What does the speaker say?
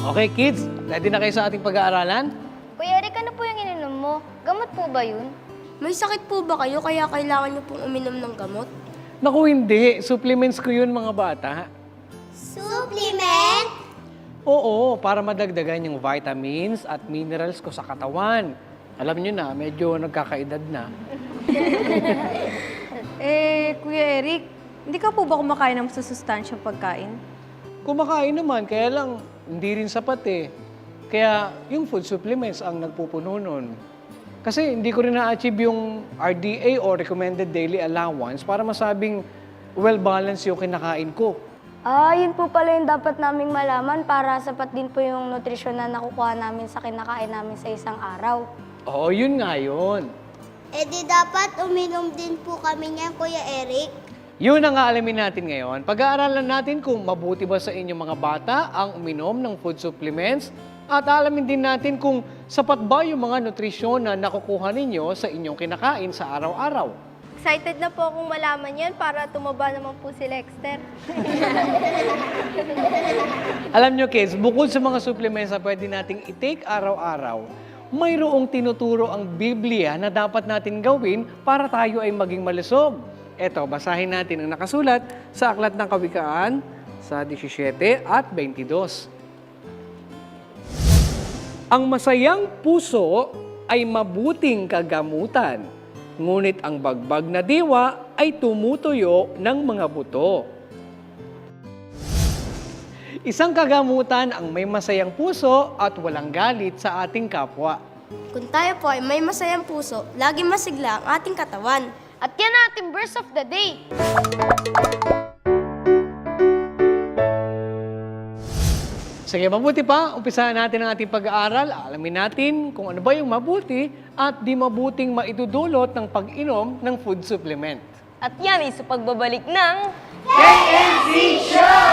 Okay, kids, ready na kayo sa ating pag-aaralan? Kuya Eric, ano po yung ininom mo? Gamot po ba yun? May sakit po ba kayo kaya kailangan niyo pong uminom ng gamot? Naku, hindi. Supplements ko yun, mga bata. Supplement? Oo, para madagdagan yung vitamins at minerals ko sa katawan. Alam nyo na, medyo nagkakaedad na. Kuya Eric, hindi ka po ba kumakain ng masusustansyang pagkain? Kumakain naman, kaya lang hindi rin sapat eh. Kaya yung food supplements ang nagpupuno nun. Kasi hindi ko rin na-achieve yung RDA o Recommended Daily Allowance para masabing well-balanced yung kinakain ko. Yun po pala yung dapat naming malaman para sapat din po yung nutrisyon na nakukuha namin sa kinakain namin sa isang araw. Oo, yun nga yun. Di dapat uminom din po kami niyan, Kuya Eric. Yun ang aalamin natin ngayon. Pag-aaralan natin kung mabuti ba sa inyong mga bata ang uminom ng food supplements at alamin din natin kung sapat ba yung mga nutrisyon na nakukuha ninyo sa inyong kinakain sa araw-araw. Excited na po akong malaman yan para tumaba naman po si Lexter. Alam nyo kids, bukod sa mga supplements na pwede nating i-take araw-araw, mayroong tinuturo ang Biblia na dapat natin gawin para tayo ay maging malusog. Eto, basahin natin ang nakasulat sa Aklat ng Kawikaan sa 17 at 22. Ang masayang puso ay mabuting kagamutan, ngunit ang bagbag na diwa ay tumutuyo ng mga buto. Isang kagamutan ang may masayang puso at walang galit sa ating kapwa. Kung tayo po ay may masayang puso, lagi masigla ang ating katawan. At yan ang ating verse of the day. Sige, mabuti pa. Umpisahan natin ang ating pag-aaral. Alamin natin kung ano ba yung mabuti at di mabuting maitudulot ng pag-inom ng food supplement. At yan ay sa pagbabalik ng KNC Show!